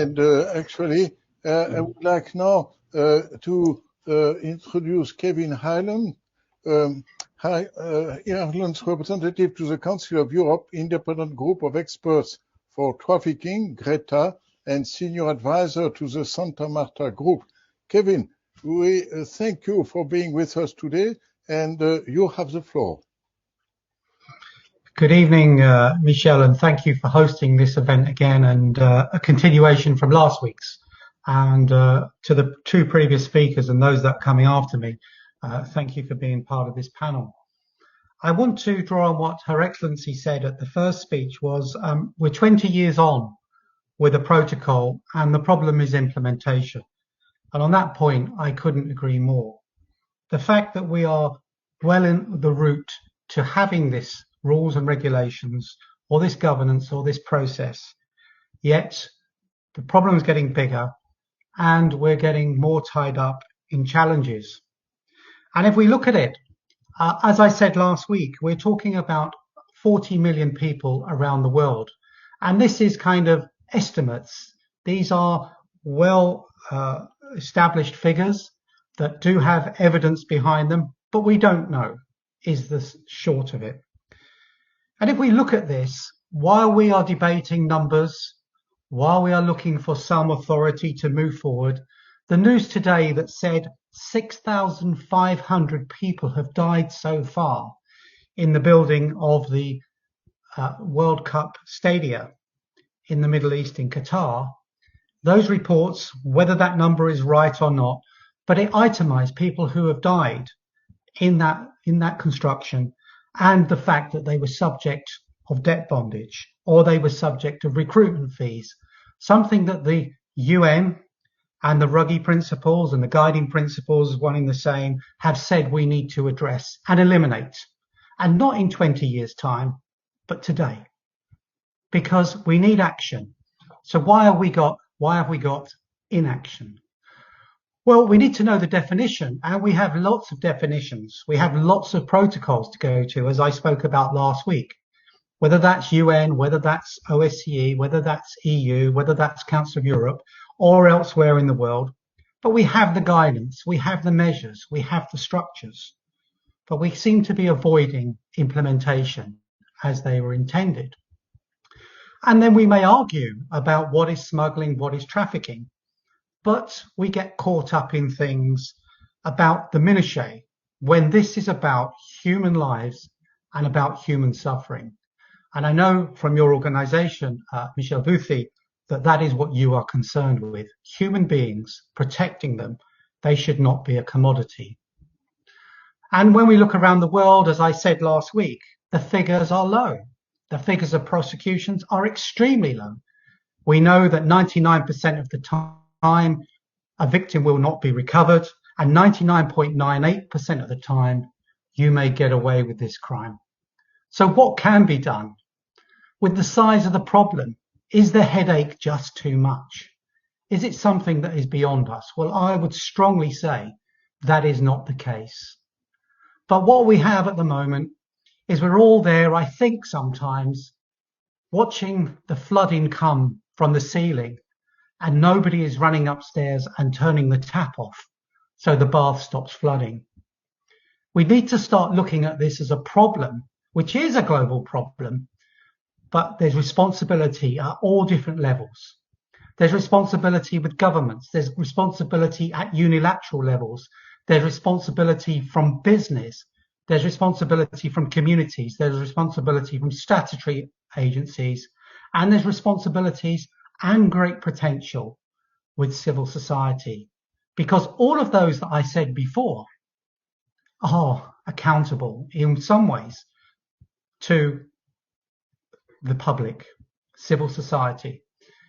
And actually, I would like now to introduce Kevin Hyland, Ireland's representative to the Council of Europe, independent group of experts for trafficking, Greta, and senior advisor to the Santa Marta group. Kevin, we thank you for being with us today, and you have the floor. Good evening, Michel, and thank you for hosting this event again, and a continuation from last week's. And to the two previous speakers and those that are coming after me, thank you for being part of this panel. I want to draw on what Her Excellency said at the first speech was, we're 20 years on with a protocol, and the problem is implementation. And on that point, I couldn't agree more. The fact that we are well in the route to having this rules and regulations, or this governance, or this process, yet the problem is getting bigger and we're getting more tied up in challenges. And if we look at it, as I said last week, we're talking about 40 million people around the world, and this is kind of estimates. These are well established figures that do have evidence behind them, but we don't know is the short of it. And if we look at this, while we are debating numbers, while we are looking for some authority to move forward, the news today that said 6,500 people have died so far in the building of the World Cup stadia in the Middle East in Qatar, those reports, whether that number is right or not, but it itemized people who have died in that construction, and the fact that they were subject of debt bondage, or they were subject of recruitment fees, something that the UN and the Ruggie principles and the guiding principles, one in the same, have said we need to address and eliminate, and not in 20 years' time, but today, because we need action. So why have we got inaction? Well, we need to know the definition, and we have lots of definitions. We have lots of protocols to go to, as I spoke about last week, whether that's UN, whether that's OSCE, whether that's EU, whether that's Council of Europe, or elsewhere in the world. But we have the guidance, we have the measures, we have the structures, but we seem to be avoiding implementation as they were intended. And then we may argue about what is smuggling, what is trafficking. But we get caught up in things about the minutiae when this is about human lives and about human suffering. And I know from your organization, Michel Bouthie, that is what you are concerned with. Human beings, protecting them, they should not be a commodity. And when we look around the world, as I said last week, the figures are low. The figures of prosecutions are extremely low. We know that 99% of the time, a victim will not be recovered, and 99.98% of the time you may get away with this crime. So what can be done? With the size of the problem, is the headache just too much? Is it something that is beyond us? Well, I would strongly say that is not the case. But what we have at the moment is we're all there, I think sometimes, watching the flooding come from the ceiling, and nobody is running upstairs and turning the tap off so the bath stops flooding. We need to start looking at this as a problem, which is a global problem, but there's responsibility at all different levels. There's responsibility with governments, there's responsibility at unilateral levels, there's responsibility from business, there's responsibility from communities, there's responsibility from statutory agencies, and there's responsibilities and great potential with civil society, because all of those that I said before are accountable in some ways to the public, civil society.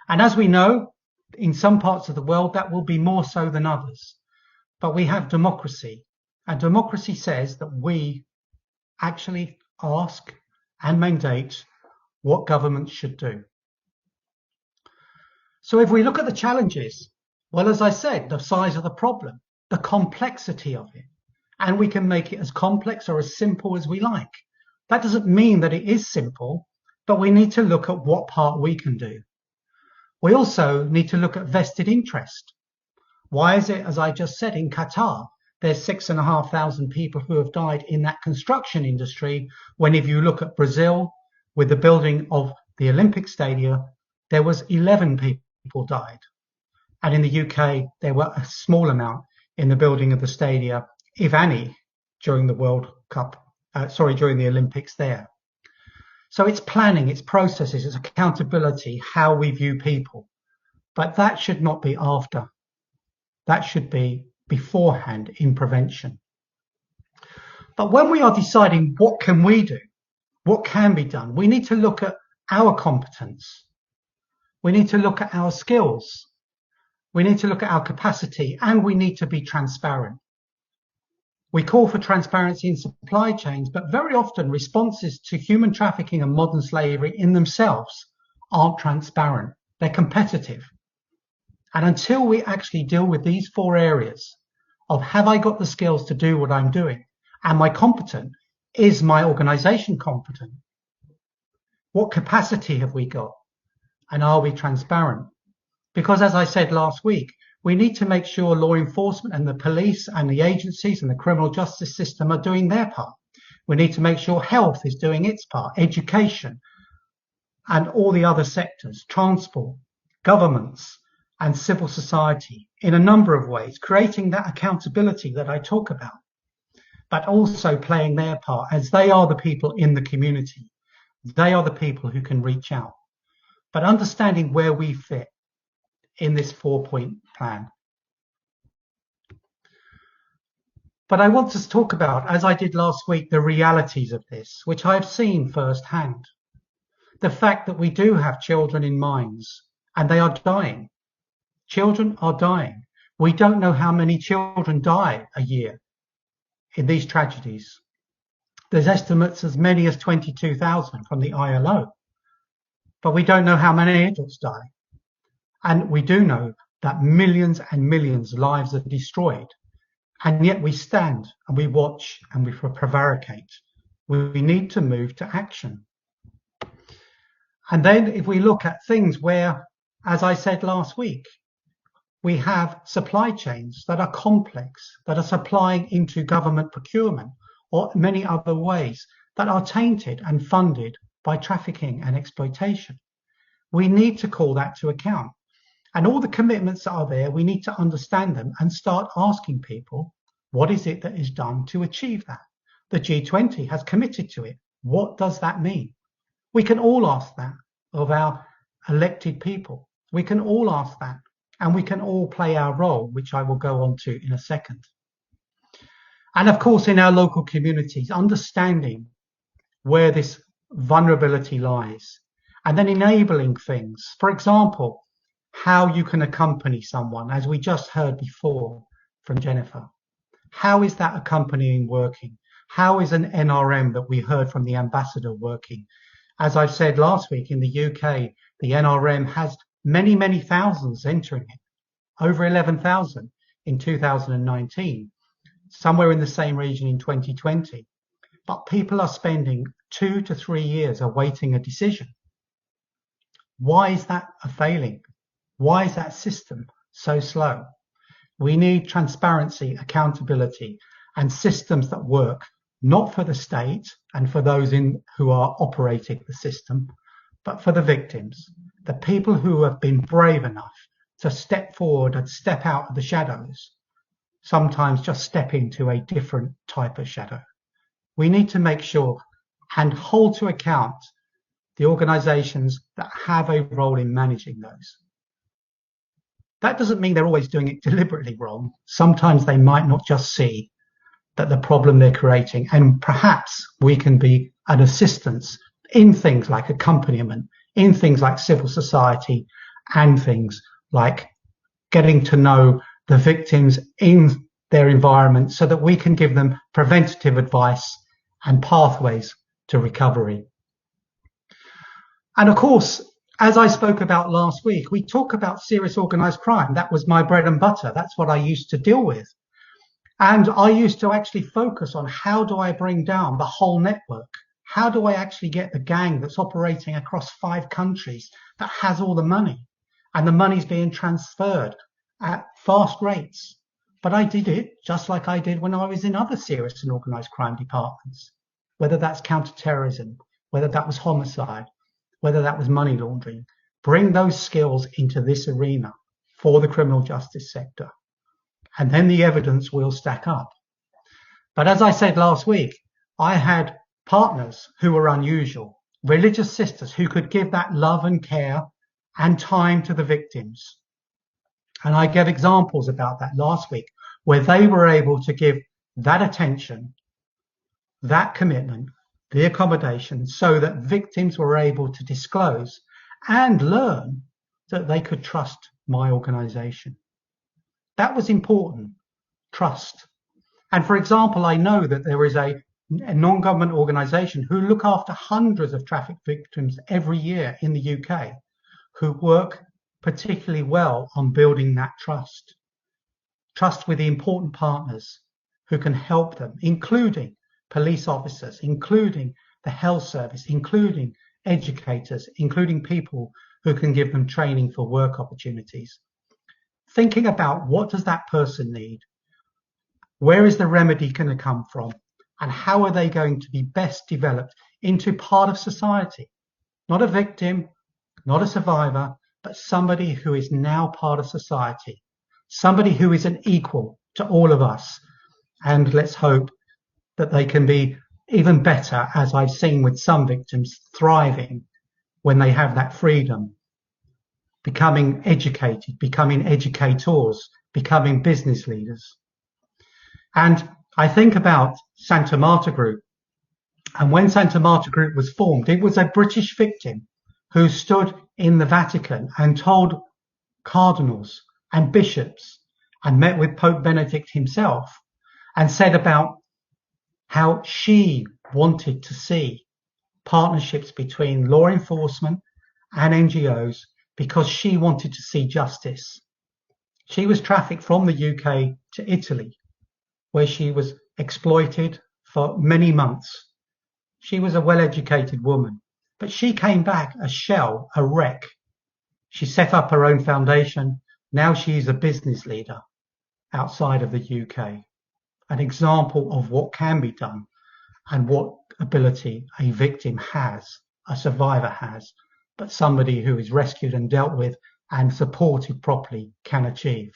And as we know, in some parts of the world, that will be more so than others. But we have democracy, and democracy says that we actually ask and mandate what governments should do. So if we look at the challenges, well, as I said, the size of the problem, the complexity of it, and we can make it as complex or as simple as we like. That doesn't mean that it is simple, but we need to look at what part we can do. We also need to look at vested interest. Why is it, as I just said, in Qatar, there's 6,500 people who have died in that construction industry, when if you look at Brazil, with the building of the Olympic Stadium, there was 11 people died. And in the UK, there were a small amount in the building of the stadia, if any, during the World Cup, during the Olympics there. So it's planning, it's processes, it's accountability, how we view people. But that should not be after. That should be beforehand in prevention. But when we are deciding what can we do, what can be done, we need to look at our competence. We need to look at our skills. We need to look at our capacity, and we need to be transparent. We call for transparency in supply chains, but very often responses to human trafficking and modern slavery in themselves aren't transparent. They're competitive. And until we actually deal with these 4 areas of, have I got the skills to do what I'm doing? Am I competent? Is my organization competent? What capacity have we got? And are we transparent? Because as I said last week, we need to make sure law enforcement and the police and the agencies and the criminal justice system are doing their part. We need to make sure health is doing its part, education, and all the other sectors, transport, governments, and civil society, in a number of ways, creating that accountability that I talk about, but also playing their part, as they are the people in the community. They are the people who can reach out. But understanding where we fit in this 4-point plan. But I want to talk about, as I did last week, the realities of this, which I've seen firsthand. The fact that we do have children in mines, and they are dying. Children are dying. We don't know how many children die a year in these tragedies. There's estimates as many as 22,000 from the ILO. But we don't know how many adults die. And we do know that millions and millions of lives are destroyed. And yet we stand and we watch and we prevaricate. We need to move to action. And then if we look at things where, as I said last week, we have supply chains that are complex, that are supplying into government procurement or many other ways that are tainted and funded by trafficking and exploitation. We need to call that to account. And all the commitments that are there, we need to understand them and start asking people, what is it that is done to achieve that? The G20 has committed to it. What does that mean? We can all ask that of our elected people. We can all ask that, and we can all play our role, which I will go on to in a second. And of course, in our local communities, understanding where this vulnerability lies, and then enabling things. For example, how you can accompany someone, as we just heard before from Jennifer. How is that accompanying working? How is an NRM that we heard from the ambassador working? As I've said last week, in the UK, the NRM has many, many thousands entering it, over 11,000 in 2019, somewhere in the same region in 2020. But people are spending 2 to 3 years awaiting a decision. Why is that a failing? Why is that system so slow? We need transparency, accountability, and systems that work, not for the state and for those who are operating the system, but for the victims, the people who have been brave enough to step forward and step out of the shadows, sometimes just step into a different type of shadow. We need to make sure and hold to account the organizations that have a role in managing those. That doesn't mean they're always doing it deliberately wrong. Sometimes they might not just see that the problem they're creating, and perhaps we can be an assistance in things like accompaniment, in things like civil society, and things like getting to know the victims in their environment so that we can give them preventative advice and pathways to recovery. And of course, as I spoke about last week, we talk about serious organized crime. That was my bread and butter. That's what I used to deal with. And I used to actually focus on, how do I bring down the whole network? How do I actually get the gang that's operating across 5 countries that has all the money? and the money's being transferred at fast rates. But I did it just like I did when I was in other serious and organised crime departments, whether that's counter-terrorism, whether that was homicide, whether that was money laundering. Bring those skills into this arena for the criminal justice sector, and then the evidence will stack up. But as I said last week, I had partners who were unusual, religious sisters who could give that love and care and time to the victims. And I gave examples about that last week, where they were able to give that attention, that commitment, the accommodation, so that victims were able to disclose and learn that they could trust my organization. That was important, trust. And for example, I know that there is a non-government organization who look after hundreds of traffic victims every year in the UK, who work particularly well on building that trust. Trust with the important partners who can help them, including police officers, including the health service, including educators, including people who can give them training for work opportunities. Thinking about what does that person need? Where is the remedy going to come from? And how are they going to be best developed into part of society? Not a victim, not a survivor, but somebody who is now part of society. Somebody who is an equal to all of us. And let's hope that they can be even better, as I've seen with some victims, thriving when they have that freedom, becoming educated, becoming educators, becoming business leaders. And I think about Santa Marta Group. And when Santa Marta Group was formed, it was a British victim who stood in the Vatican and told cardinals and bishops and met with Pope Benedict himself and said about how she wanted to see partnerships between law enforcement and NGOs because she wanted to see justice. She was trafficked from the UK to Italy, where she was exploited for many months. She was a well-educated woman, but she came back a shell, a wreck. She set up her own foundation. Now she's a business leader outside of the UK. An example of what can be done and what ability a victim has, a survivor has, but somebody who is rescued and dealt with and supported properly can achieve.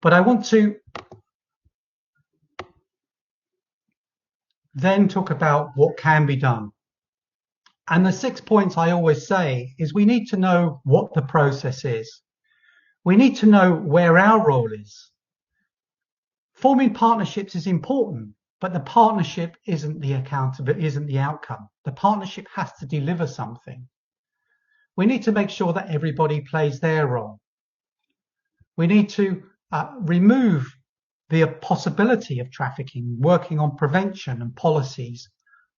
But I want to then talk about what can be done. And the 6 points I always say is we need to know what the process is. We need to know where our role is. Forming partnerships is important, but the partnership isn't the outcome. The partnership has to deliver something. We need to make sure that everybody plays their role. We need to remove the possibility of trafficking, working on prevention and policies,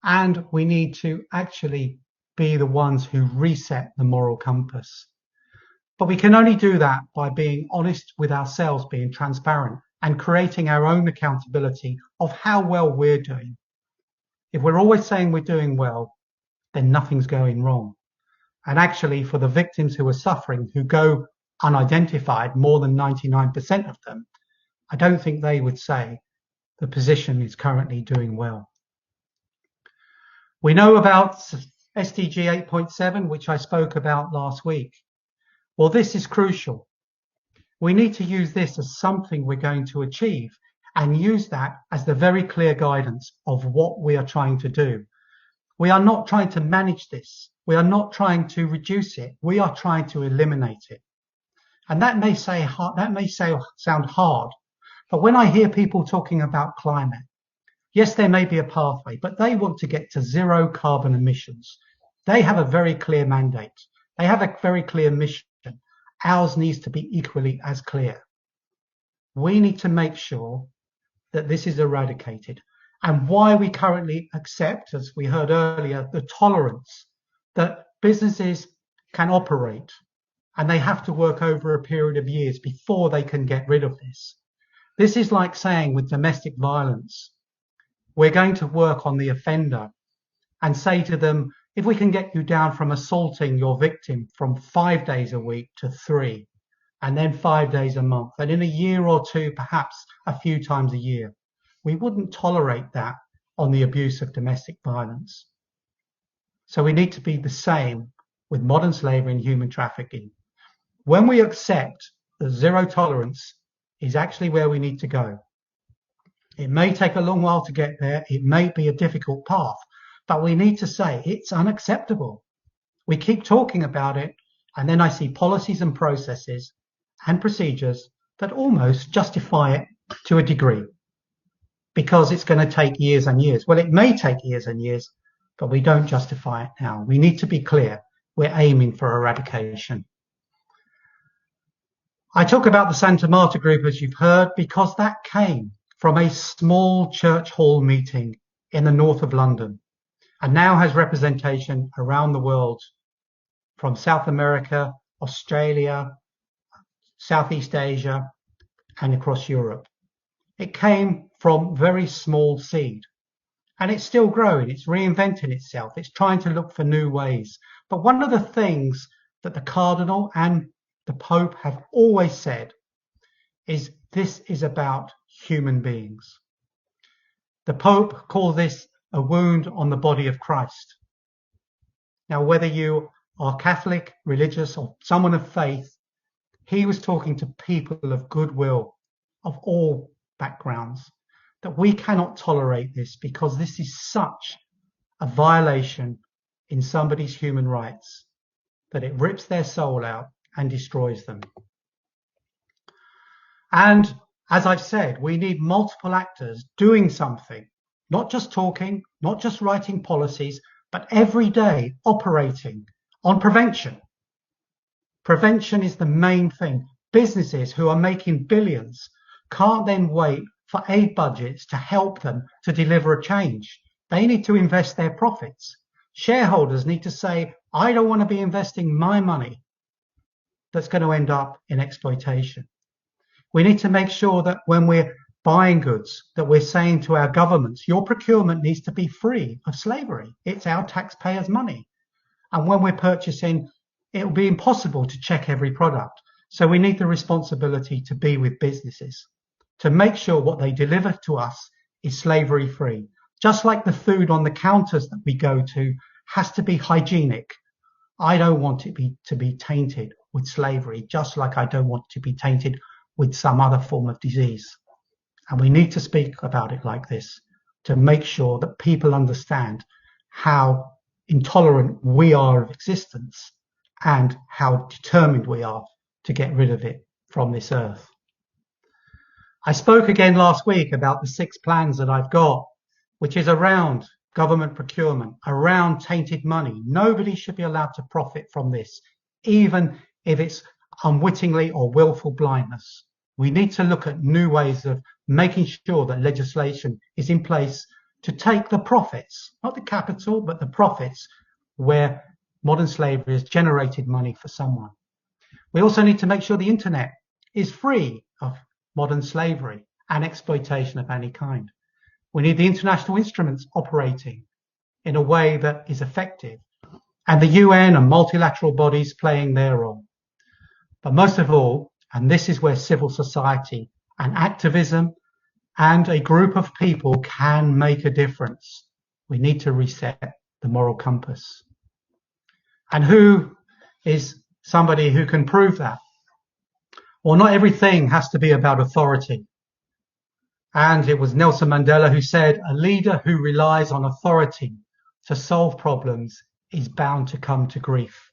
and we need to actually be the ones who reset the moral compass. But we can only do that by being honest with ourselves, being transparent, and creating our own accountability of how well we're doing. If we're always saying we're doing well, then nothing's going wrong. And actually, for the victims who are suffering, who go unidentified, more than 99% of them, I don't think they would say the position is currently doing well. We know about SDG 8.7, which I spoke about last week. Well, this is crucial. We need to use this as something we're going to achieve and use that as the very clear guidance of what we are trying to do. We are not trying to manage this. We are not trying to reduce it. We are trying to eliminate it. And that may sound hard, but when I hear people talking about climate, yes, there may be a pathway, but they want to get to zero carbon emissions. They have a very clear mandate. They have a very clear mission. Ours needs to be equally as clear. We need to make sure that this is eradicated. And why we currently accept, as we heard earlier, the tolerance that businesses can operate, and they have to work over a period of years before they can get rid of this. This is like saying with domestic violence, we're going to work on the offender and say to them, if we can get you down from assaulting your victim from 5 days a week to 3, and then 5 days a month, and in a year or two, perhaps a few times a year, we wouldn't tolerate that on the abuse of domestic violence. So we need to be the same with modern slavery and human trafficking. When we accept that zero tolerance is actually where we need to go, it may take a long while to get there, it may be a difficult path, but we need to say it's unacceptable. We keep talking about it, and then I see policies and processes and procedures that almost justify it to a degree, because it's going to take years and years. Well, it may take years and years, but we don't justify it now. We need to be clear. We're aiming for eradication. I talk about the Santa Marta group, as you've heard, because that came from a small church hall meeting in the north of London, and now has representation around the world, from South America, Australia, Southeast Asia, and across Europe. It came from very small seed, and it's still growing. It's reinventing itself. It's trying to look for new ways. But one of the things that the Cardinal and the Pope have always said is this is about human beings. The Pope called this a wound on the body of Christ. Now, whether you are Catholic, religious, or someone of faith, he was talking to people of goodwill, of all backgrounds, that we cannot tolerate this, because this is such a violation in somebody's human rights that it rips their soul out and destroys them. And as I've said, we need multiple actors doing something, not just talking, not just writing policies, but every day operating on prevention. Prevention is the main thing. Businesses who are making billions can't then wait for aid budgets to help them to deliver a change. They need to invest their profits. Shareholders need to say, I don't want to be investing my money that's going to end up in exploitation. We need to make sure that when we're buying goods, that we're saying to our governments, your procurement needs to be free of slavery. It's our taxpayers' money. And when we're purchasing, it will be impossible to check every product. So we need the responsibility to be with businesses, to make sure what they deliver to us is slavery free. Just like the food on the counters that we go to has to be hygienic. I don't want it to be tainted with slavery, just like I don't want it to be tainted with some other form of disease. And we need to speak about it like this to make sure that people understand how intolerant we are of existence and how determined we are to get rid of it from this earth. I spoke again last week about the 6 plans that I've got, which is around government procurement, around tainted money. Nobody should be allowed to profit from this, even if it's unwittingly or willful blindness. We need to look at new ways of making sure that legislation is in place to take the profits, not the capital, but the profits where modern slavery has generated money for someone. We also need to make sure the internet is free of modern slavery and exploitation of any kind. We need the international instruments operating in a way that is effective, and the UN and multilateral bodies playing their role. But most of all, and this is where civil society and activism and a group of people can make a difference, we need to reset the moral compass. And who is somebody who can prove that? Well, not everything has to be about authority. And it was Nelson Mandela who said, a leader who relies on authority to solve problems is bound to come to grief.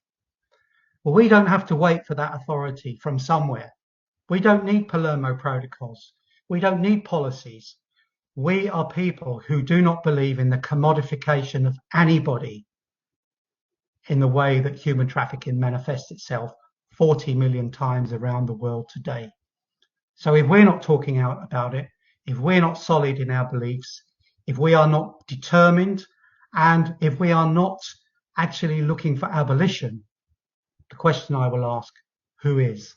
Well, we don't have to wait for that authority from somewhere. We don't need Palermo Protocolls. We don't need policies. We are people who do not believe in the commodification of anybody in the way that human trafficking manifests itself 40 million times around the world today. So if we're not talking out about it, if we're not solid in our beliefs, if we are not determined, and if we are not actually looking for abolition, the question I will ask, who is?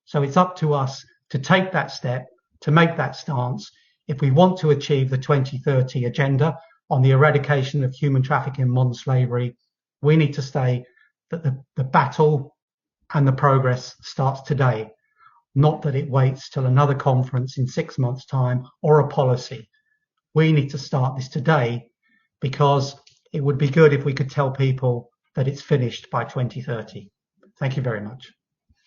So it's up to us to take that step, to make that stance, if we want to achieve the 2030 agenda on the eradication of human trafficking and modern slavery We need to say that the battle and the progress starts today, not that it waits till another conference in 6 months' time or a policy. We need to start this today, because it would be good if we could tell people that it's finished by 2030. Thank you very much.